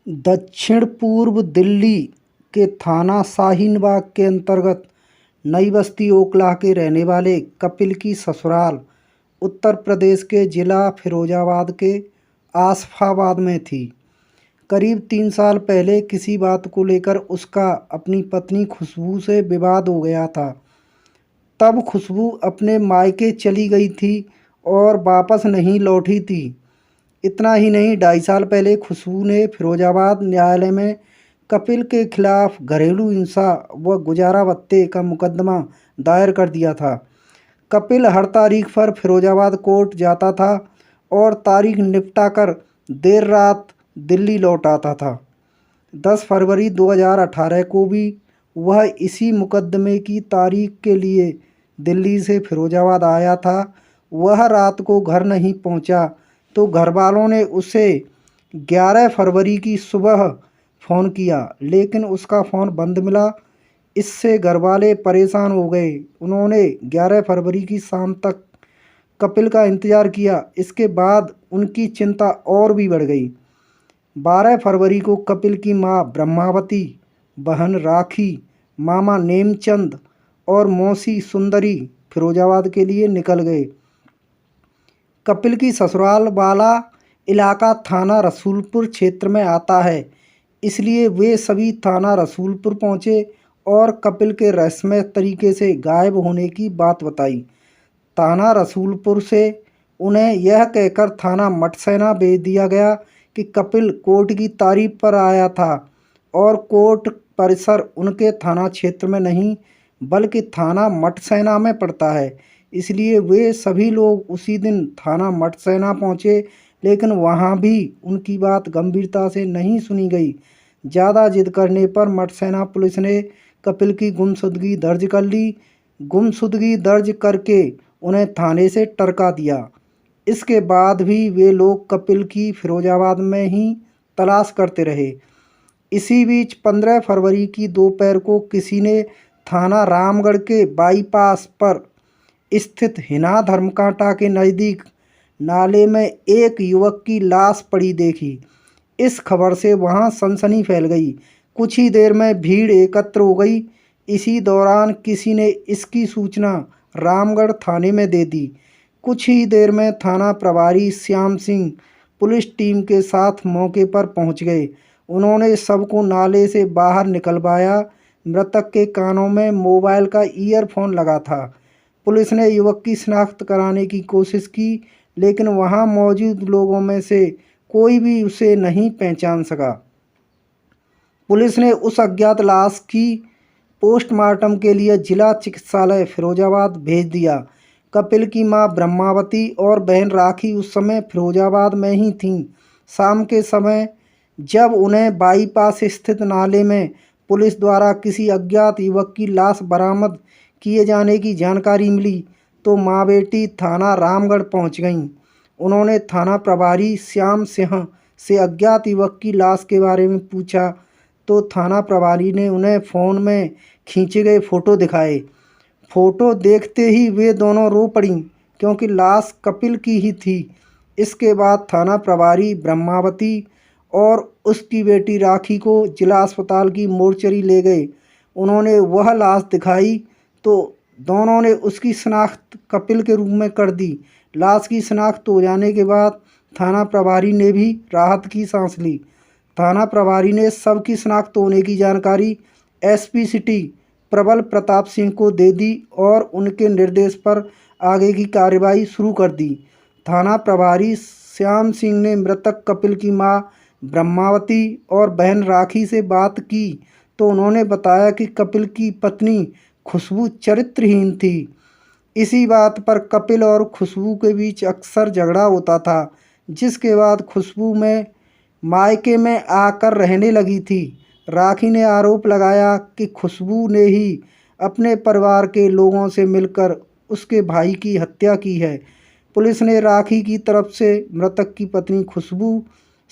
दक्षिण पूर्व दिल्ली के थाना शाहीन-बाग के अंतर्गत नई बस्ती ओखला के रहने वाले कपिल की ससुराल उत्तर प्रदेश के जिला फिरोजाबाद के आसिफाबाद में थी। करीब 3 साल पहले किसी बात को लेकर उसका अपनी पत्नी खुशबू से विवाद हो गया था। तब खुशबू अपने मायके चली गई थी और वापस नहीं लौटी थी। इतना ही नहीं, 2.5 साल पहले खुशबू ने फिरोजाबाद न्यायालय में कपिल के खिलाफ घरेलू हिंसा व गुजारा भत्ते का मुकदमा दायर कर दिया था। कपिल हर तारीख पर फिरोजाबाद कोर्ट जाता था और तारीख निपटाकर देर रात दिल्ली लौट आता था। 10 फरवरी 2018 को भी वह इसी मुकदमे की तारीख के लिए दिल्ली से फिरोजाबाद आया था। वह रात को घर नहीं पहुंचा तो घरवालों ने उसे 11 फरवरी की सुबह फ़ोन किया, लेकिन उसका फ़ोन बंद मिला। इससे घरवाले परेशान हो गए। उन्होंने 11 फरवरी की शाम तक कपिल का इंतज़ार किया। इसके बाद उनकी चिंता और भी बढ़ गई। 12 फरवरी को कपिल की मां ब्रह्मावती, बहन राखी, मामा नेमचंद और मौसी सुंदरी फिरोजाबाद के लिए निकल गए। कपिल की ससुराल वाला इलाका थाना रसूलपुर क्षेत्र में आता है, इसलिए वे सभी थाना रसूलपुर पहुंचे और कपिल के रहस्यमय तरीके से गायब होने की बात बताई। थाना रसूलपुर से उन्हें यह कहकर थाना मटसेना भेज दिया गया कि कपिल कोर्ट की तारीख पर आया था और कोर्ट परिसर उनके थाना क्षेत्र में नहीं बल्कि थाना मटसेना में पड़ता है। इसलिए वे सभी लोग उसी दिन थाना मटसेना पहुंचे, लेकिन वहां भी उनकी बात गंभीरता से नहीं सुनी गई। ज़्यादा जिद करने पर मटसेना पुलिस ने कपिल की गुमशुदगी दर्ज कर ली। गुमशुदगी दर्ज करके उन्हें थाने से टरका दिया। इसके बाद भी वे लोग कपिल की फिरोजाबाद में ही तलाश करते रहे। इसी बीच 15 फरवरी की दोपहर को किसी ने थाना रामगढ़ के बाईपास पर स्थित हिना धर्मकांटा के नज़दीक नाले में एक युवक की लाश पड़ी देखी। इस खबर से वहां सनसनी फैल गई। कुछ ही देर में भीड़ एकत्र हो गई। इसी दौरान किसी ने इसकी सूचना रामगढ़ थाने में दे दी। कुछ ही देर में थाना प्रभारी श्याम सिंह पुलिस टीम के साथ मौके पर पहुंच गए। उन्होंने सबको नाले से बाहर निकलवाया। मृतक के कानों में मोबाइल का ईयरफोन लगा था। पुलिस ने युवक की शिनाख्त कराने की कोशिश की, लेकिन वहां मौजूद लोगों में से कोई भी उसे नहीं पहचान सका। पुलिस ने उस अज्ञात लाश की पोस्टमार्टम के लिए जिला चिकित्सालय फिरोजाबाद भेज दिया। कपिल की मां ब्रह्मावती और बहन राखी उस समय फिरोजाबाद में ही थीं। शाम के समय जब उन्हें बाईपास स्थित नाले में पुलिस द्वारा किसी अज्ञात युवक की लाश बरामद किए जाने की जानकारी मिली तो माँ बेटी थाना रामगढ़ पहुंच गईं। उन्होंने थाना प्रभारी श्याम सिंह से अज्ञात युवक की लाश के बारे में पूछा तो थाना प्रभारी ने उन्हें फ़ोन में खींचे गए फ़ोटो दिखाए। फ़ोटो देखते ही वे दोनों रो पड़ीं, क्योंकि लाश कपिल की ही थी। इसके बाद थाना प्रभारी ब्रह्मावती और उसकी बेटी राखी को जिला अस्पताल की मोर्चरी ले गए। उन्होंने वह लाश दिखाई तो दोनों ने उसकी शिनाख्त कपिल के रूप में कर दी। लाश की शिनाख्त हो जाने के बाद थाना प्रभारी ने भी राहत की सांस ली। थाना प्रभारी ने सबकी शिनाख्त होने की जानकारी एसपी सिटी प्रबल प्रताप सिंह को दे दी और उनके निर्देश पर आगे की कार्रवाई शुरू कर दी। थाना प्रभारी श्याम सिंह ने मृतक कपिल की मां ब्रह्मावती और बहन राखी से बात की तो उन्होंने बताया कि कपिल की पत्नी खुशबू चरित्रहीन थी। इसी बात पर कपिल और खुशबू के बीच अक्सर झगड़ा होता था, जिसके बाद खुशबू में मायके में आकर रहने लगी थी। राखी ने आरोप लगाया कि खुशबू ने ही अपने परिवार के लोगों से मिलकर उसके भाई की हत्या की है। पुलिस ने राखी की तरफ से मृतक की पत्नी खुशबू,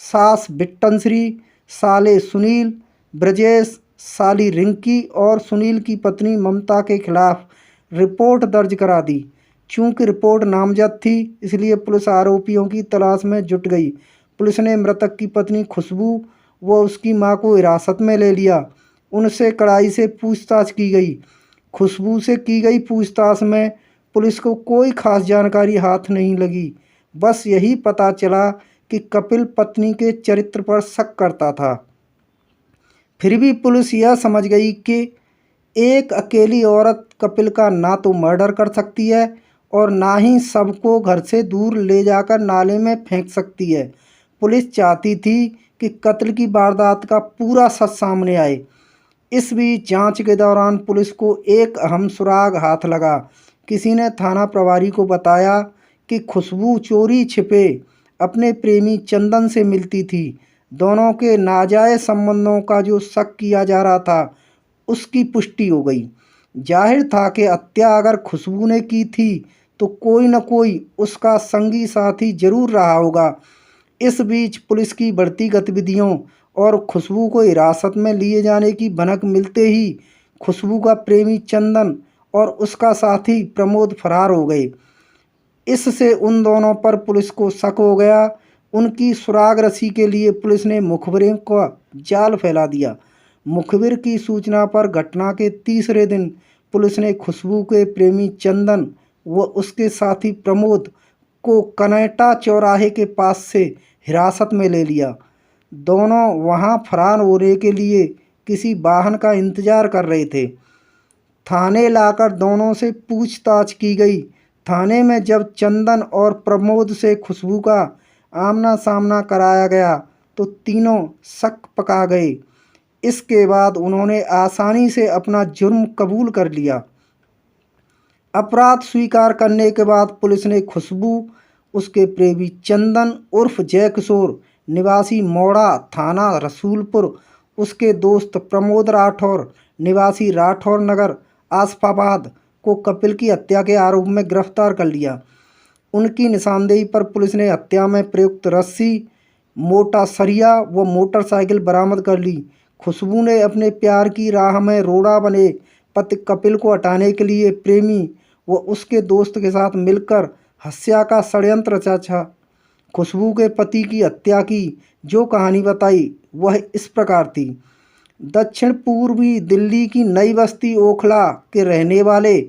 सास बिट्टनश्री, साले सुनील, ब्रजेश, साली रिंकी और सुनील की पत्नी ममता के खिलाफ रिपोर्ट दर्ज करा दी। चूंकि रिपोर्ट नामजद थी, इसलिए पुलिस आरोपियों की तलाश में जुट गई। पुलिस ने मृतक की पत्नी खुशबू व उसकी मां को हिरासत में ले लिया। उनसे कड़ाई से पूछताछ की गई। खुशबू से की गई पूछताछ में पुलिस को कोई खास जानकारी हाथ नहीं लगी। बस यही पता चला कि कपिल पत्नी के चरित्र पर शक करता था। फिर भी पुलिस यह समझ गई कि एक अकेली औरत कपिल का ना तो मर्डर कर सकती है और ना ही सबको घर से दूर ले जाकर नाले में फेंक सकती है। पुलिस चाहती थी कि कत्ल की वारदात का पूरा सच सामने आए। इस बीच जांच के दौरान पुलिस को एक अहम सुराग हाथ लगा। किसी ने थाना प्रभारी को बताया कि खुशबू चोरी छिपे अपने प्रेमी चंदन से मिलती थी। दोनों के नाजायज संबंधों का जो शक किया जा रहा था उसकी पुष्टि हो गई। जाहिर था कि हत्या अगर खुशबू ने की थी तो कोई न कोई उसका संगी साथी जरूर रहा होगा। इस बीच पुलिस की बढ़ती गतिविधियों और खुशबू को हिरासत में लिए जाने की भनक मिलते ही खुशबू का प्रेमी चंदन और उसका साथी प्रमोद फरार हो गए। इससे उन दोनों पर पुलिस को शक हो गया। उनकी सुराग रसी के लिए पुलिस ने मुखबिरों का जाल फैला दिया। मुखबिर की सूचना पर घटना के तीसरे दिन पुलिस ने खुशबू के प्रेमी चंदन व उसके साथी प्रमोद को कनेटा चौराहे के पास से हिरासत में ले लिया। दोनों वहां फरार होने के लिए किसी वाहन का इंतजार कर रहे थे। थाने लाकर दोनों से पूछताछ की गई। थाने में जब चंदन और प्रमोद से खुशबू का आमना सामना कराया गया तो तीनों शक पका गए। इसके बाद उन्होंने आसानी से अपना जुर्म कबूल कर लिया। अपराध स्वीकार करने के बाद पुलिस ने खुशबू, उसके प्रेमी चंदन उर्फ जय किशोर निवासी मोड़ा थाना रसूलपुर, उसके दोस्त प्रमोद राठौर निवासी राठौर नगर आसफाबाद को कपिल की हत्या के आरोप में गिरफ्तार कर लिया। उनकी निशानदेही पर पुलिस ने हत्या में प्रयुक्त रस्सी, मोटा सरिया व मोटरसाइकिल बरामद कर ली। खुशबू ने अपने प्यार की राह में रोड़ा बने पति कपिल को हटाने के लिए प्रेमी व उसके दोस्त के साथ मिलकर हत्या का षड्यंत्र रचा। खुशबू के पति की हत्या की जो कहानी बताई वह इस प्रकार थी। दक्षिण पूर्वी दिल्ली की नई बस्ती ओखला के रहने वाले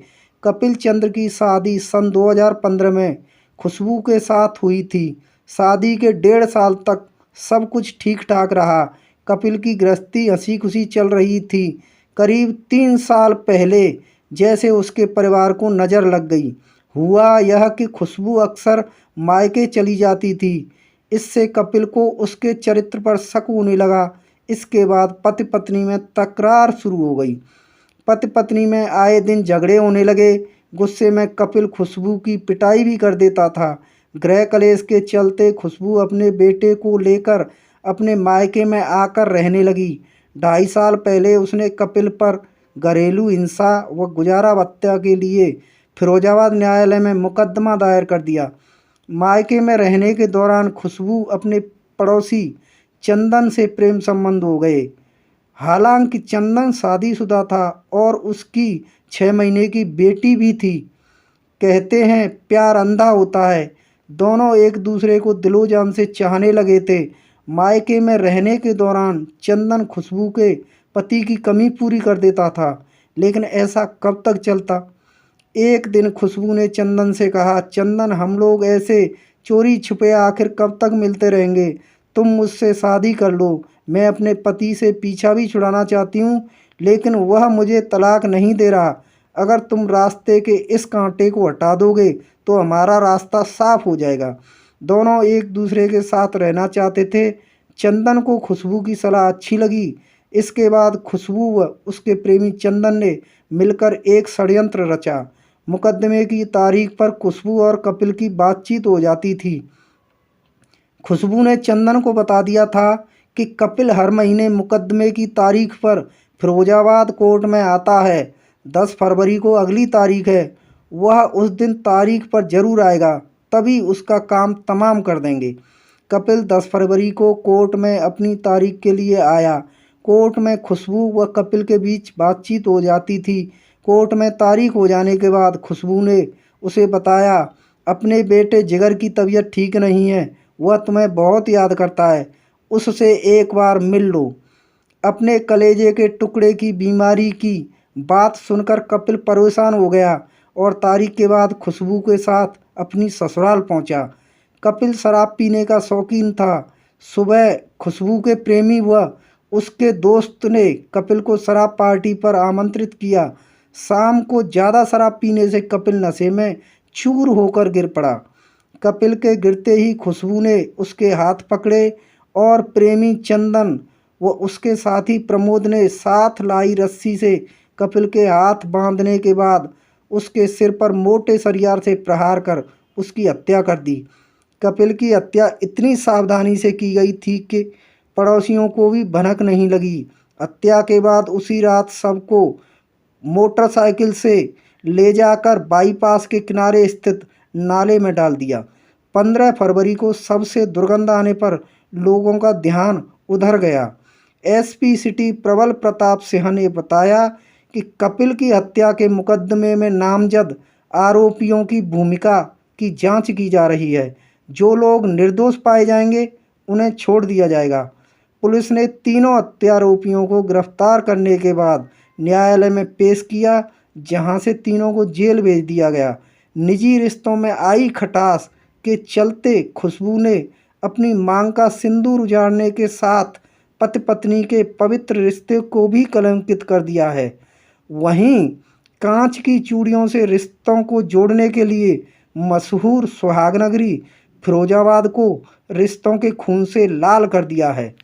कपिल चंद्र की शादी सन 2015 में खुशबू के साथ हुई थी। शादी के 1.5 साल तक सब कुछ ठीक ठाक रहा। कपिल की गृहस्थी हंसी खुशी चल रही थी। करीब 3 साल पहले जैसे उसके परिवार को नज़र लग गई। हुआ यह कि खुशबू अक्सर मायके चली जाती थी। इससे कपिल को उसके चरित्र पर शक होने लगा। इसके बाद पति पत्नी में तकरार शुरू हो गई। पति पत्नी में आए दिन झगड़े होने लगे। गुस्से में कपिल खुशबू की पिटाई भी कर देता था। गृह कलेश के चलते खुशबू अपने बेटे को लेकर अपने मायके में आकर रहने लगी। 2.5 साल पहले उसने कपिल पर घरेलू हिंसा व गुजारा भत्ता के लिए फिरोजाबाद न्यायालय में मुकदमा दायर कर दिया। मायके में रहने के दौरान खुशबू अपने पड़ोसी चंदन से प्रेम संबंध हो गए। हालांकि चंदन शादीशुदा था और उसकी 6 महीने की बेटी भी थी। कहते हैं प्यार अंधा होता है। दोनों एक दूसरे को दिलो जान से चाहने लगे थे। मायके में रहने के दौरान चंदन खुशबू के पति की कमी पूरी कर देता था, लेकिन ऐसा कब तक चलता। एक दिन खुशबू ने चंदन से कहा, चंदन हम लोग ऐसे चोरी छुपे आखिर कब तक मिलते रहेंगे। तुम मुझसे शादी कर लो। मैं अपने पति से पीछा भी छुड़ाना चाहती हूँ, लेकिन वह मुझे तलाक नहीं दे रहा। अगर तुम रास्ते के इस कांटे को हटा दोगे तो हमारा रास्ता साफ हो जाएगा। दोनों एक दूसरे के साथ रहना चाहते थे। चंदन को खुशबू की सलाह अच्छी लगी। इसके बाद खुशबू व उसके प्रेमी चंदन ने मिलकर एक षड्यंत्र रचा। मुकदमे की तारीख पर खुशबू और कपिल की बातचीत हो जाती थी। खुशबू ने चंदन को बता दिया था कि कपिल हर महीने मुकदमे की तारीख पर फिरोजाबाद कोर्ट में आता है। 10 फरवरी को अगली तारीख है। वह उस दिन तारीख पर जरूर आएगा, तभी उसका काम तमाम कर देंगे। कपिल 10 फरवरी को कोर्ट में अपनी तारीख के लिए आया। कोर्ट में खुशबू व कपिल के बीच बातचीत हो जाती थी। कोर्ट में तारीख हो जाने के बाद खुशबू ने उसे बताया, अपने बेटे जिगर की तबीयत ठीक नहीं है, वह तुम्हें बहुत याद करता है। उससे एक बार मिल लो। अपने कलेजे के टुकड़े की बीमारी की बात सुनकर कपिल परेशान हो गया और तारीख के बाद खुशबू के साथ अपनी ससुराल पहुंचा। कपिल शराब पीने का शौकीन था। सुबह खुशबू के प्रेमी व उसके दोस्त ने कपिल को शराब पार्टी पर आमंत्रित किया। शाम को ज़्यादा शराब पीने से कपिल नशे में चूर होकर गिर पड़ा। कपिल के गिरते ही खुशबू ने उसके हाथ पकड़े और प्रेमी चंदन व उसके साथी प्रमोद ने साथ लाई रस्सी से कपिल के हाथ बांधने के बाद उसके सिर पर मोटे सरियार से प्रहार कर उसकी हत्या कर दी। कपिल की हत्या इतनी सावधानी से की गई थी कि पड़ोसियों को भी भनक नहीं लगी। हत्या के बाद उसी रात सबको मोटरसाइकिल से ले जाकर बाईपास के किनारे स्थित नाले में डाल दिया। 15 फरवरी को सबसे दुर्गंध आने पर लोगों का ध्यान उधर गया। एसपी सिटी प्रबल प्रताप सिंह ने बताया कि कपिल की हत्या के मुकदमे में नामजद आरोपियों की भूमिका की जांच की जा रही है। जो लोग निर्दोष पाए जाएंगे उन्हें छोड़ दिया जाएगा। पुलिस ने तीनों हत्या आरोपियों को गिरफ्तार करने के बाद न्यायालय में पेश किया, जहां से तीनों को जेल भेज दिया गया। निजी रिश्तों में आई खटास के चलते खुशबू ने अपनी मांग का सिंदूर उजाड़ने के साथ पति पत्नी के पवित्र रिश्ते को भी कलंकित कर दिया है। वहीं कांच की चूड़ियों से रिश्तों को जोड़ने के लिए मशहूर सुहागनगरी फिरोजाबाद को रिश्तों के खून से लाल कर दिया है।